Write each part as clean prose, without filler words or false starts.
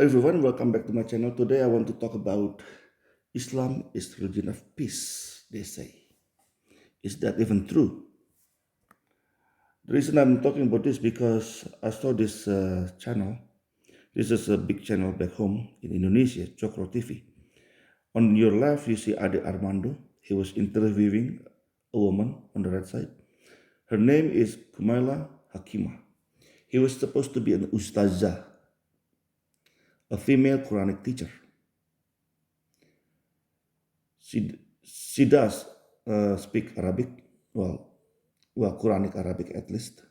Everyone, welcome back to my channel. Today I want to talk about Islam is religion of peace, they say. Is that even true? The reason I'm talking about this because I saw this channel. This is a big channel back home in Indonesia, Cokro TV. On your left, you see Ade Armando. He was interviewing a woman on the right side. Her name is Kumaila Hakimah. He was supposed to be an ustazah, a female Quranic teacher. She does speak Arabic, well, Quranic Arabic at least.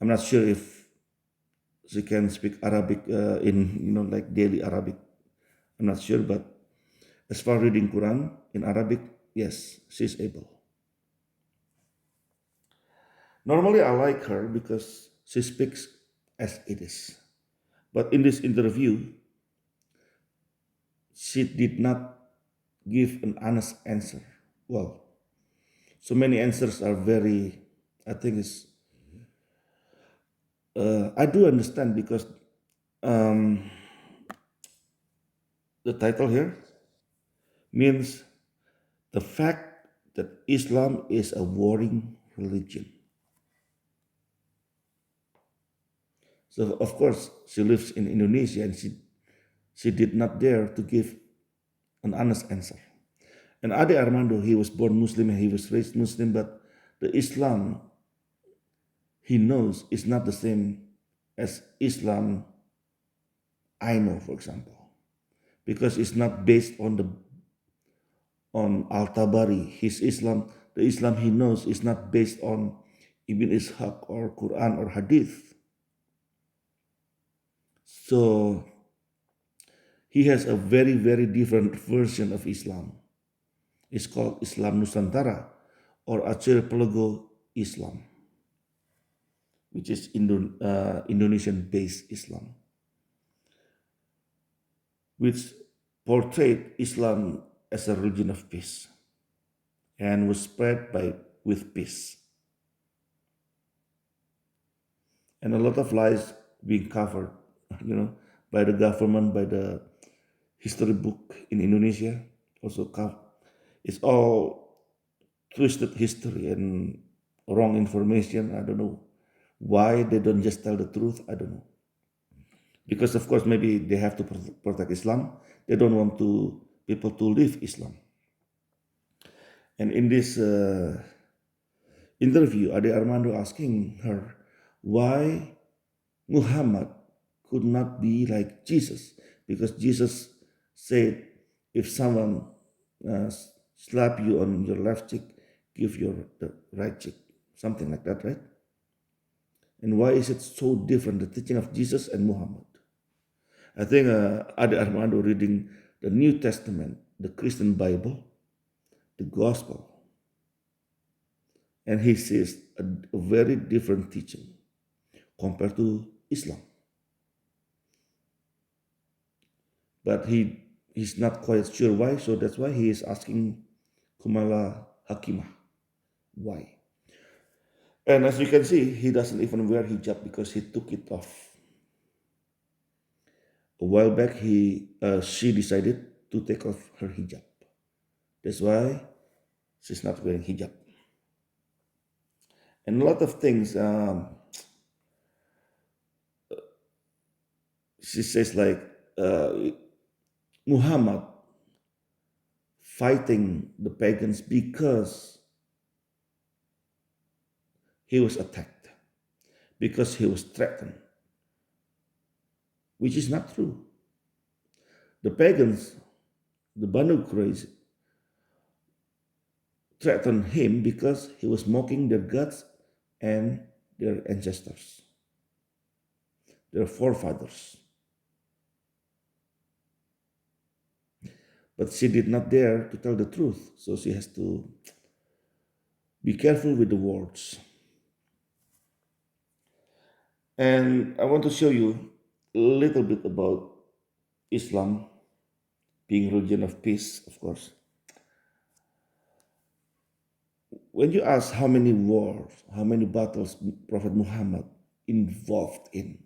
I'm not sure if she can speak Arabic in like daily Arabic. I'm not sure, but as far reading Quran in Arabic, yes, she's able. Normally, I like her because she speaks as it is. But in this interview, she did not give an honest answer. Well, so many answers are very, I think it's I do understand because um, the title here means the fact that Islam is a warring religion. So of course she lives in Indonesia and she did not dare to give an honest answer. And Ade Armando, he was born Muslim and he was raised Muslim, but the Islam he knows is not the same as Islam I know, for example, because it's not based on Al-Tabari. His Islam, the Islam he knows is not based on Ibn Ishaq or Quran or Hadith. So he has a very, very different version of Islam. It's called Islam Nusantara or Archipelago Islam, which is Indonesian-based Islam, which portrayed Islam as a religion of peace and was spread with peace. And a lot of lies being covered, you know, by the government, by the history book in Indonesia. Also, it's all twisted history and wrong information. I don't know why they don't just tell the truth. I don't know because of course maybe they have to protect Islam. They don't want to people to leave Islam. And in this interview, Ade Armando asking her why Muhammad could not be like Jesus because Jesus said, if someone uh, slap you on your left cheek, give your the right cheek, something like that, right? And why is it so different, the teaching of Jesus and Muhammad? I think Ade Armando reading the New Testament, the Christian Bible, the Gospel, and he sees a very different teaching compared to Islam. But he's not quite sure why, so that's why he is asking Kumaila Hakimah why. And as you can see, he doesn't even wear hijab because he took it off. A while back, she decided to take off her hijab. That's why she's not wearing hijab. And a lot of things, she says like Muhammad fighting the pagans because he was attacked, because he was threatened, which is not true. The pagans, the Banu Quraysh, threatened him because he was mocking their gods and their ancestors, their forefathers. But she did not dare to tell the truth, so she has to be careful with the words. And I want to show you a little bit about Islam being religion of peace, of course. When you ask how many wars, how many battles Prophet Muhammad involved in,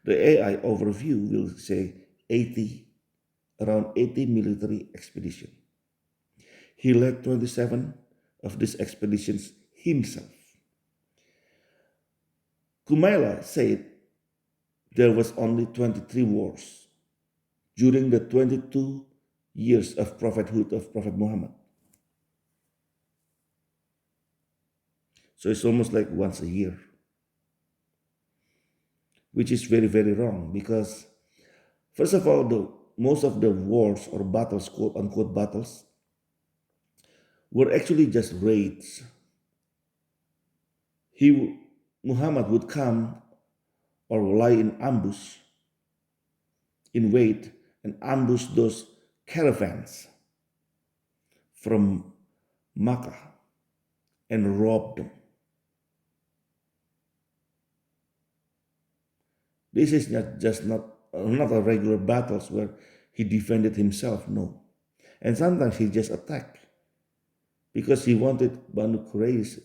The AI overview will say 80, around 80 military expedition. He led 27 of these expeditions himself. Kumaila said there was only 23 wars during the 22 years of prophethood of Prophet Muhammad. So it's almost like once a year, which is very, very wrong because, first of all, most of the wars or battles, quote unquote battles, were actually just raids. Muhammad would come or lie in ambush, in wait, and ambush those caravans from Makkah and rob them. This is not a regular battles where he defended himself, no. And sometimes he just attacked because he wanted Banu Quraysh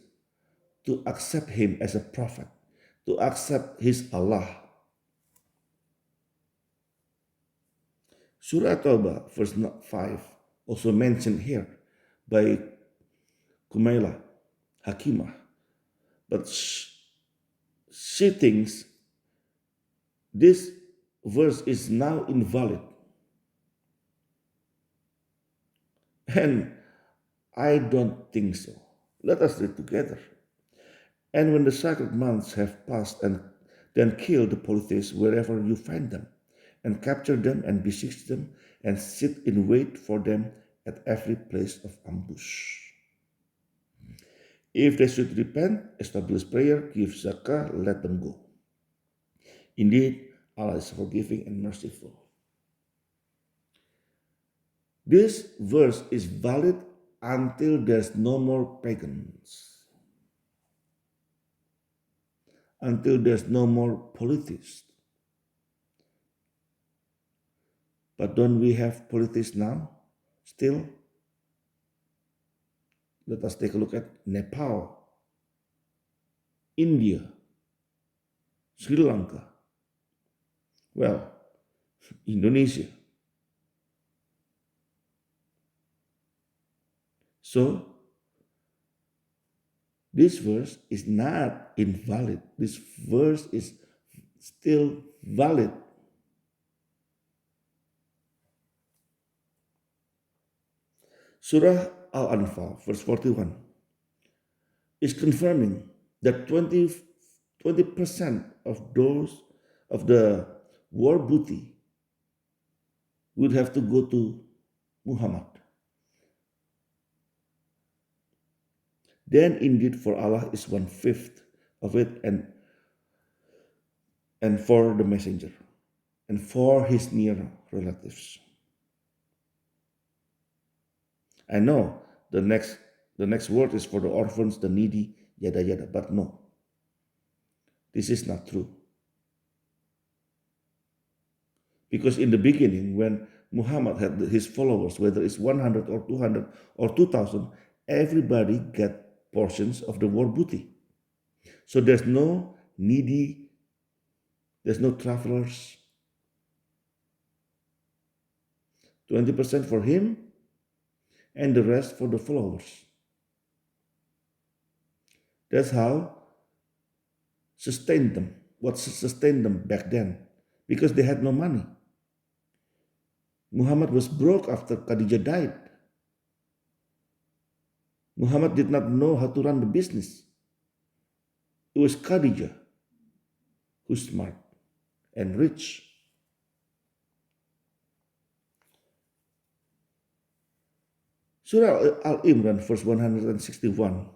to accept him as a prophet, to accept his Allah. Surah Taubah, verse 5, also mentioned here by Kumaila, Hakimah. But she thinks this verse is now invalid. And I don't think so. Let us read together. And when the sacred months have passed, and then kill the polytheists wherever you find them, and capture them and besiege them, and sit in wait for them at every place of ambush. If they should repent, establish prayer, give zakah, let them go. Indeed, Allah is forgiving and merciful. This verse is valid until there's no more pagans, until there's no more polytheists. But don't we have polytheists now? Still? Let us take a look at Nepal, India, Sri Lanka, well, Indonesia. So, this verse is not invalid. This verse is still valid. Surah Al-Anfal, verse 41, is confirming that 20% of those of the war booty would have to go to Muhammad. Then indeed for Allah is 1/5 of it, and for the messenger and for his near relatives. I know the next word is for the orphans, the needy, yada yada, but no. This is not true. Because in the beginning, when Muhammad had his followers, whether it's 100 or 200 or 2,000, everybody get portions of the war booty. So there's no needy, there's no travelers. 20% for him and the rest for the followers. That's how sustained them. What sustained them back then? Because they had no money. Muhammad was broke after Khadijah died. Muhammad did not know how to run the business. It was Khadijah who's smart and rich. Surah Al-Imran, verse 161,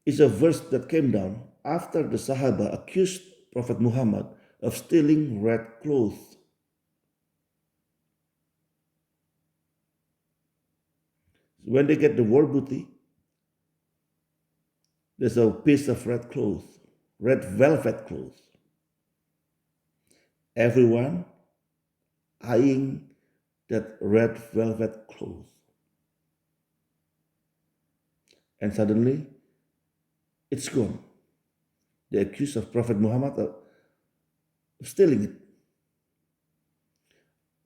is a verse that came down after the Sahaba accused Prophet Muhammad of stealing red cloth. When they get the war booty, there's a piece of red cloth, red velvet cloth. Everyone eyeing that red velvet cloth. And suddenly, it's gone. The accuse of Prophet Muhammad stealing it.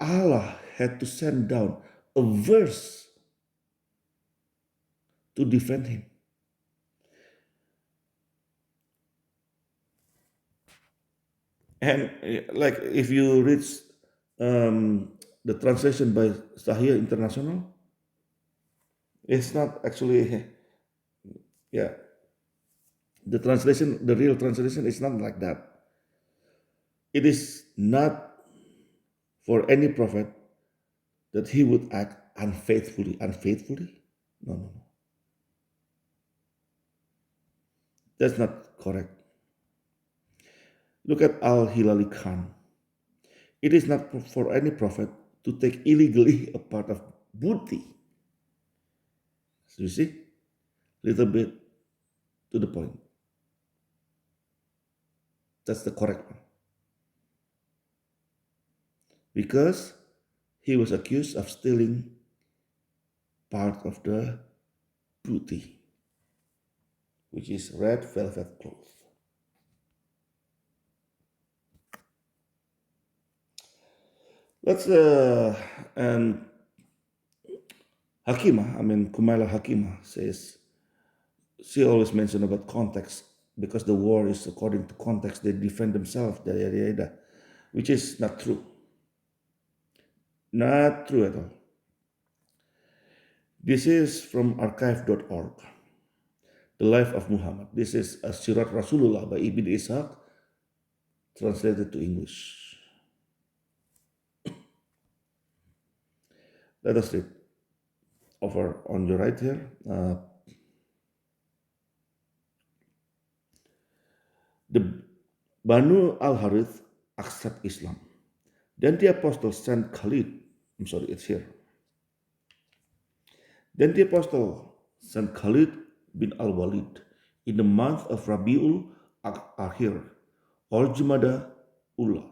Allah had to send down a verse to defend him. And like if you read the translation by Sahih International, it's not actually, yeah, the real translation is not like that. It is not for any prophet that he would act unfaithfully. Unfaithfully? No, no, no. That's not correct. Look at Al Hilali Khan. It is not for any prophet to take illegally a part of booty. So you see, little bit to the point. That's the correct one. Because he was accused of stealing part of the booty, which is red velvet cloth. Let's and Hakimah, Kumaila Hakimah says she always mentioned about context because the war is according to context. They defend themselves, which is not true. Not true at all. This is from archive.org, The Life of Muhammad. This is a Sirat Rasulullah by Ibn Ishaq, translated to English. Let us read over on your right here. The Banu al-Harith accept Islam. Then the apostles sent Khalid. I'm sorry, it's here. Then the apostle sent Khalid bin al-Walid in the month of Rabiul Akhir or Jumada Ula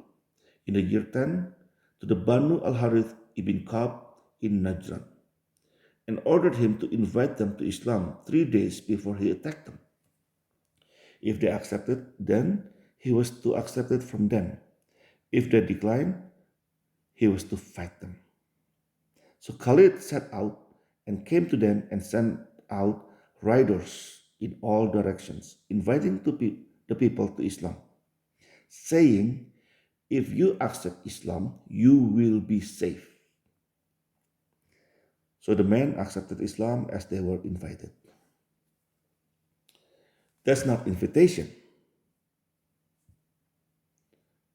in the year 10 to the Banu al-Harith ibn Ka'b in Najran and ordered him to invite them to Islam 3 days before he attacked them. If they accepted, then he was to accept it from them. If they declined, he was to fight them. So Khalid set out and came to them and sent out riders in all directions, inviting the people to Islam, saying, if you accept Islam, you will be safe. So the men accepted Islam as they were invited. That's not invitation.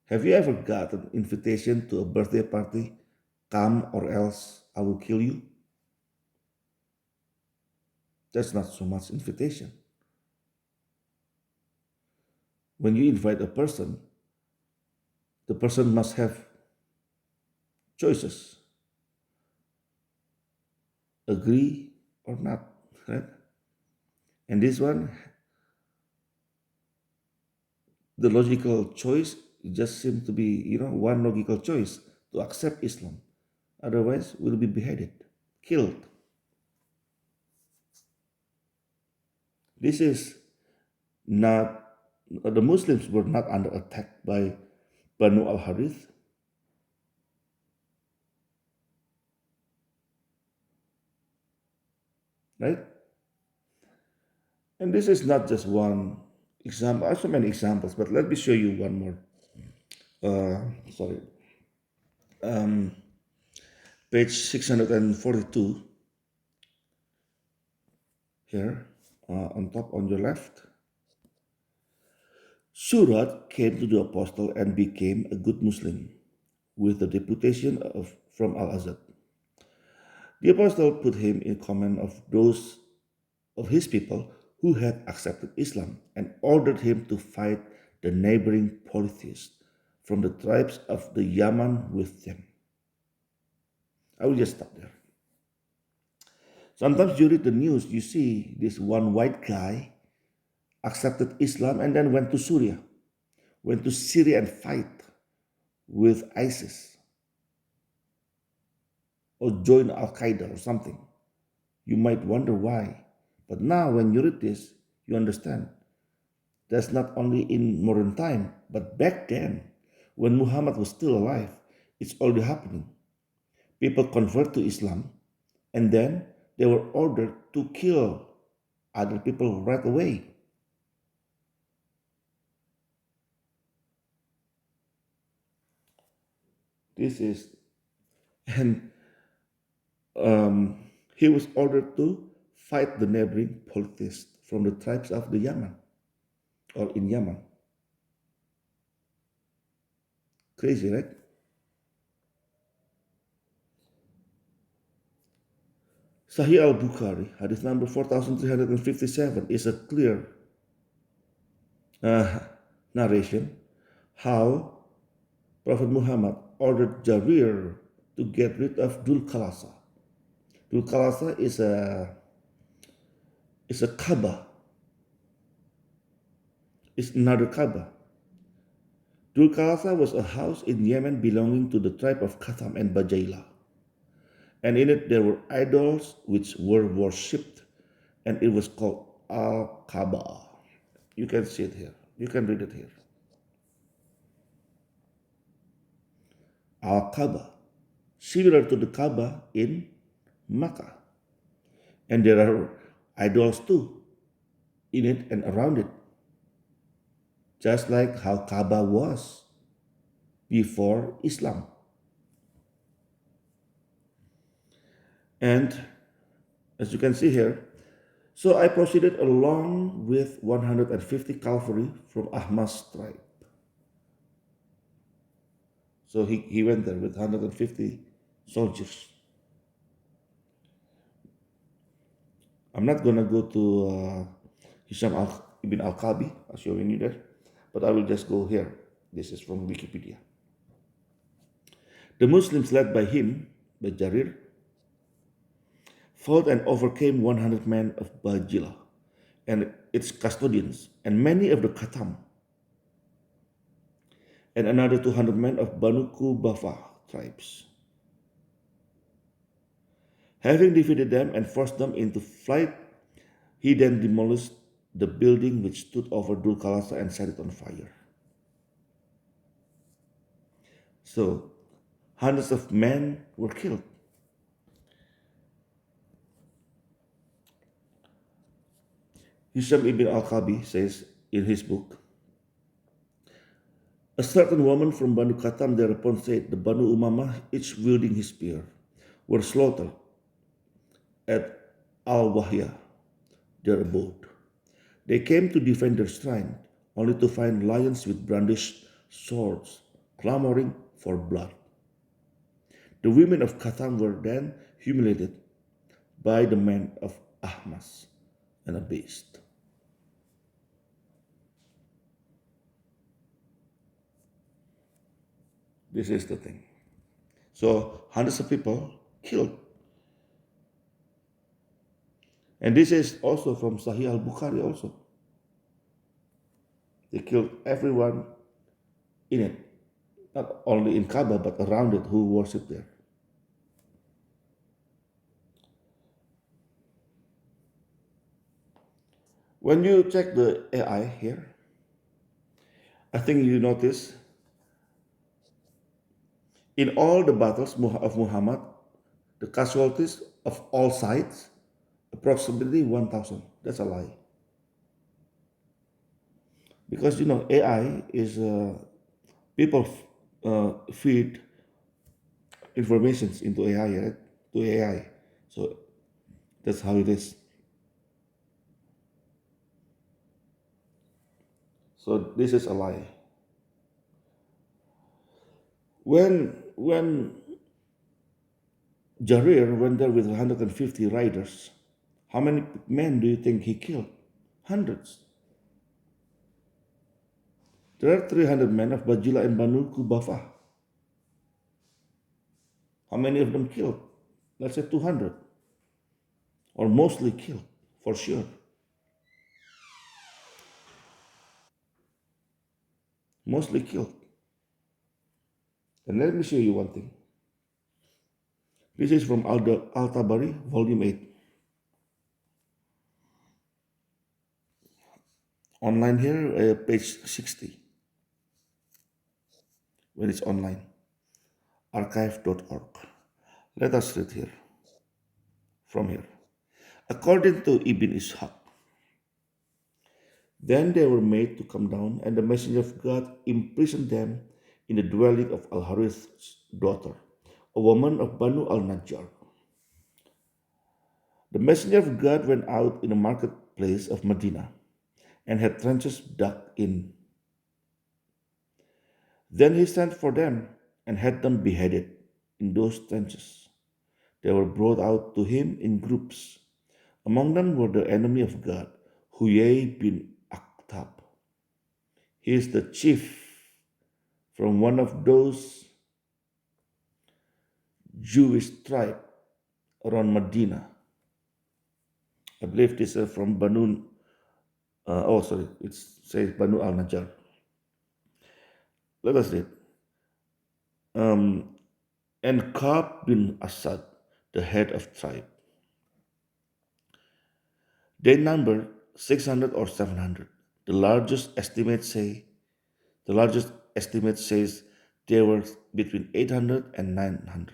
Have you ever got an invitation to a birthday party? Come or else I will kill you. That's not so much invitation. When you invite a person, the person must have choices. Agree or not, right? And this one, the logical choice just seems to be, one logical choice to accept Islam. Otherwise, we'll be beheaded, killed. This is not, the Muslims were not under attack by Banu al-Harith. Right? And this is not just one example, I have so many examples, but let me show you one more. Sorry. Page 642 here on top on your left. Surat came to the apostle and became a good Muslim with the deputation from Al-Azad. The apostle put him in command of those of his people who had accepted Islam and ordered him to fight the neighboring polytheists from the tribes of the Yaman with them. I will just stop there. Sometimes you read the news, you see this one white guy accepted Islam and then went to Syria and fight with ISIS or join Al Qaeda or something. You might wonder why. But now when you read this, you understand. That's not only in modern time, but back then, when Muhammad was still alive. It's already happening. People convert to Islam and then they were ordered to kill other people right away. This is, and he was ordered to fight the neighboring polytheists from the tribes of the Yemen or in Yemen. Crazy, right? Sahih al Bukhari, hadith number 4357, is a clear uh, narration how Prophet Muhammad ordered Jarir to get rid of Dul Khalasa. Dul Khalasa is a Kaaba, is another Kaaba. Dul Khalasa was a house in Yemen belonging to the tribe of Qatham and Bajayla, and in it there were idols which were worshipped, and it was called Al Kaaba. You can see it here. You can read it here. Al Kaaba, similar to the Kaaba in Makkah, and there are idols too in it and around it, just like how Kaaba was before Islam. And as you can see here, so I proceeded along with 150 cavalry from Ahmad's tribe. So he went there with 150 soldiers. I'm not going to go to ibn al-Kabi, I'll show you there, but I will just go here. This is from Wikipedia. The Muslims led by him, by Jarir, fought and overcame 100 men of Bajila and its custodians, and many of the Khatam, and another 200 men of Banu Kubafa tribes. Having defeated them and forced them into flight, he then demolished the building which stood over Dul Khalasa and set it on fire. So, hundreds of men were killed. Hisham ibn al-Kabi says in his book, a certain woman from Banu Khatam thereupon said, the Banu Umammah, each wielding his spear, were slaughtered at Al-Wahya, their abode. They came to defend their shrine, only to find lions with brandished swords, clamoring for blood. The women of Khatam were then humiliated by the men of Ahmas and abased. This is the thing. So hundreds of people killed. And this is also from Sahih al-Bukhari also. They killed everyone in it. Not only in Kaaba, but around it who worshipped there. When you check the AI here, I think you notice in all the battles of Muhammad, the casualties of all sides, approximately 1,000. That's a lie. Because AI is people feed informations into AI, right? To AI. So that's how it is. So this is a lie. When Jarir went there with 150 riders, how many men do you think he killed? Hundreds. There are 300 men of Bajila and Banu Kubafa. How many of them killed? Let's say 200. Or mostly killed, for sure. Mostly killed. And let me show you one thing. This is from Al-Tabari, volume 8. Online here, page 60. when it's online. Archive.org. Let us read here from here. According to Ibn Ishaq, then they were made to come down, and the messenger of God imprisoned them in the dwelling of Al Harith's daughter, a woman of Banu al Najjar. The messenger of God went out in the marketplace of Medina and had trenches dug in. Then he sent for them and had them beheaded in those trenches. They were brought out to him in groups. Among them were the enemy of God, Huyay bin Akhtab. He is the chief from one of those Jewish tribes around Medina. I believe this is from Banu, it says Banu al Najjar. Let us read. Um, and Ka'b bin Asad, the head of tribe. They numbered 600 or 700. The largest estimate the largest estimate says there were between 800 and 900.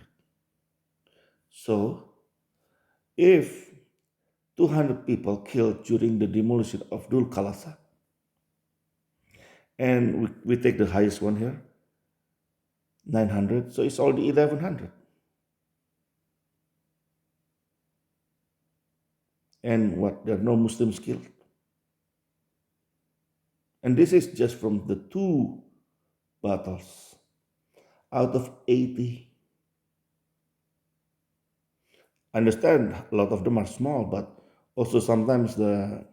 So, if 200 people killed during the demolition of Dul Khalasa, and we take the highest one here, 900, so it's already 1100. And what? There are no Muslims killed. And this is just from the two battles out of 80. I understand a lot of them are small, but also sometimes the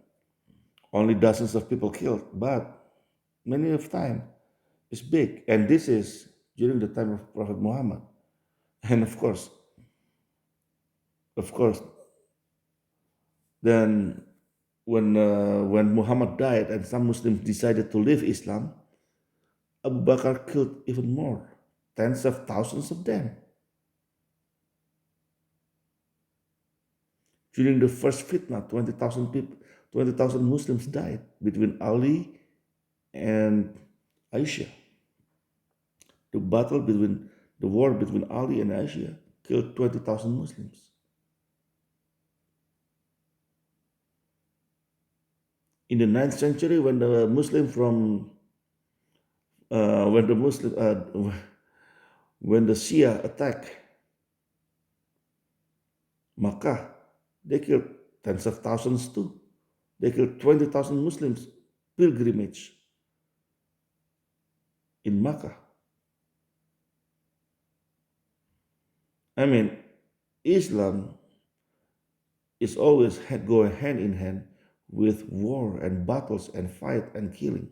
only dozens of people killed, but many of time is big. And this is during the time of Prophet Muhammad. And of course, then when Muhammad died and some Muslims decided to leave Islam, Abu Bakr killed even more, tens of thousands of them. During the first fitna, 20,000 people, 20,000 Muslims died between Ali and Aisha. The war between Ali and Aisha killed 20,000 Muslims. In the 9th century, when the Muslim from when the Muslim when the Shia attacked Makkah, they killed tens of thousands too. They killed 20,000 Muslims pilgrimage in Makkah. I mean, Islam is always going hand in hand with war and battles and fight and killing.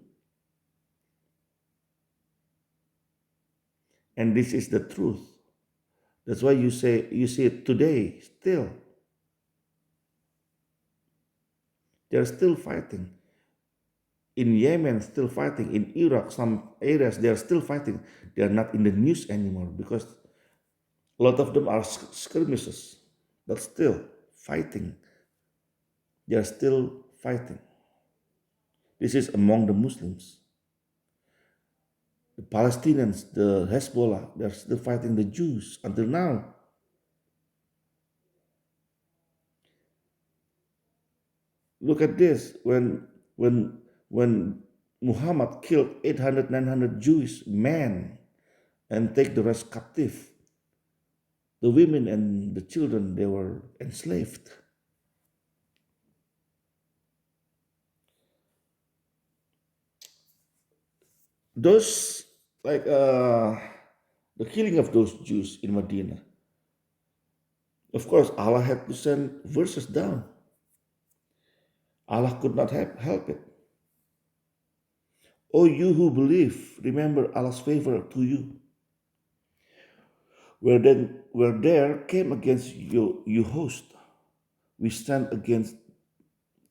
And this is the truth. That's why you see it today still. They're still fighting. In Yemen, still fighting. In Iraq, some areas, they're still fighting. They're not in the news anymore because a lot of them are skirmishes, but still fighting. They're still fighting. This is among the Muslims. The Palestinians, the Hezbollah, they're still fighting the Jews until now. Look at this. When Muhammad killed 800, 900 Jewish men and take the rest captive, the women and the children, they were enslaved. Those, like the killing of those Jews in Medina, of course, Allah had to send verses down. Allah could not help it. O you who believe, remember Allah's favor to you. Where there came against you host, we stand against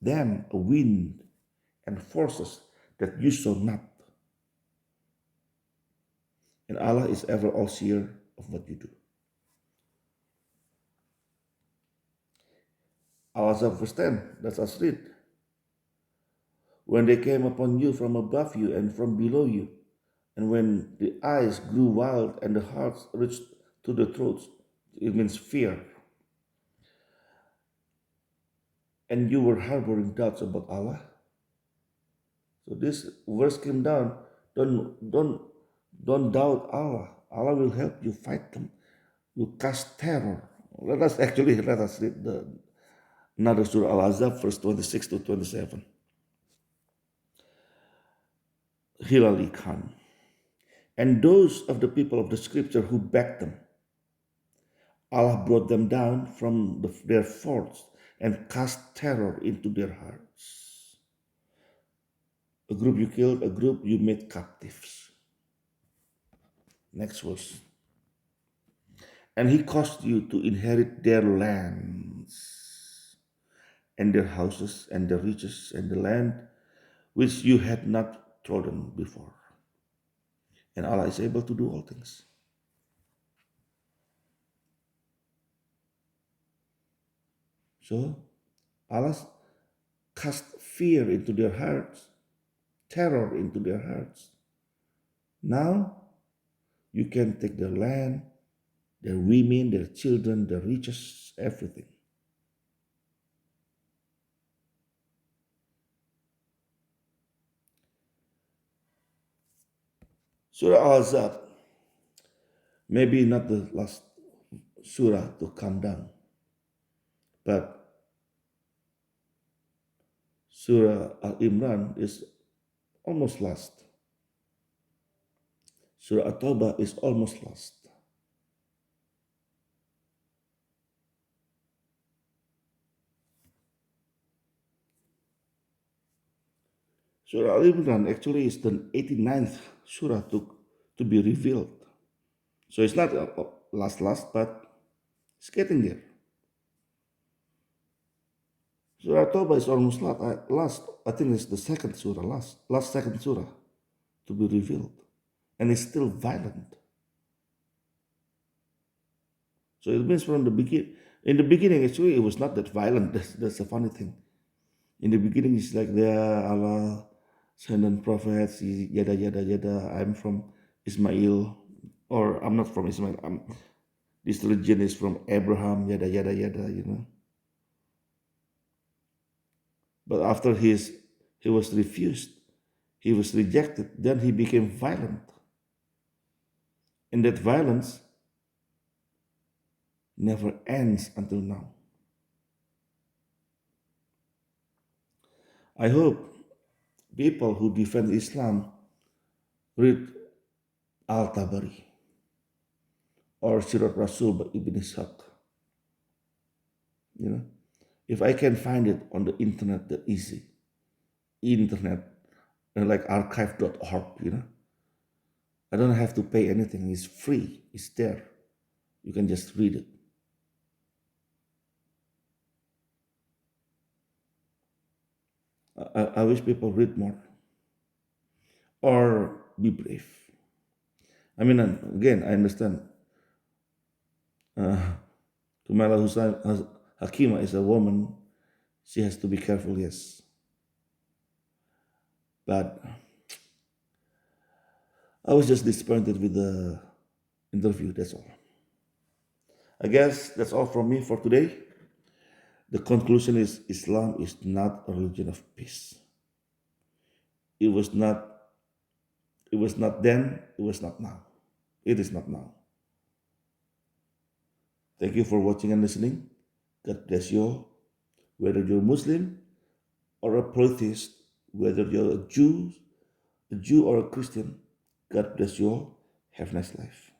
them a wind and forces that you saw not. And Allah is ever all seer of what you do. Allah said, verse 10, let us read. When they came upon you from above you and from below you, And when the eyes grew wild and the hearts reached to the throats, it means fear. And you were harboring doubts about Allah. So this verse came down. Don't doubt Allah. Allah will help you fight them. You cast terror. Let us read another surah Al-Azab, verse 26 to 27. Hilali Khan. And those of the people of the scripture who backed them, Allah brought them down from their forts and cast terror into their hearts. A group you killed, a group you made captives. Next verse. And he caused you to inherit their lands and their houses and their riches and the land which you had not trodden before. And Allah is able to do all things. So Allah cast fear into their hearts, terror into their hearts. Now you can take their land, their women, their children, their riches, everything. Surah Al-Azab, maybe not the last surah to come down, but Surah Al-Imran is almost last. Surah At-Tawbah is almost last. Surah Al-Imran actually is the 89th surah to be revealed. So it's not last, but it's getting there. Surah At-Tawbah is almost last. I think it's the second surah, last second surah to be revealed. And it's still violent. So it means from the beginning, in the beginning actually it was not that violent. That's a funny thing. In the beginning it's like there Allah sent and prophets, yada yada yada. I'm from Ismail, or I'm not from Ismail. This religion is from Abraham, yada yada yada. But after he was refused, he was rejected. Then he became violent, and that violence never ends until now. I hope people who defend Islam read Al-Tabari or Sirat Rasul by Ibn Ishaq. If I can find it on the internet, that easy. Internet, like archive.org. I don't have to pay anything. It's free. It's there. You can just read it. I wish people read more or be brave. I mean, again, I understand. Kumaila Hakimah is a woman. She has to be careful, yes. But I was just disappointed with the interview, that's all. I guess that's all from me for today. The conclusion is Islam is not a religion of peace. It was not then, it was not now. It is not now. Thank you for watching and listening. God bless you all. Whether you're Muslim or a polytheist, whether you're a Jew or a Christian, God bless you all. Have a nice life.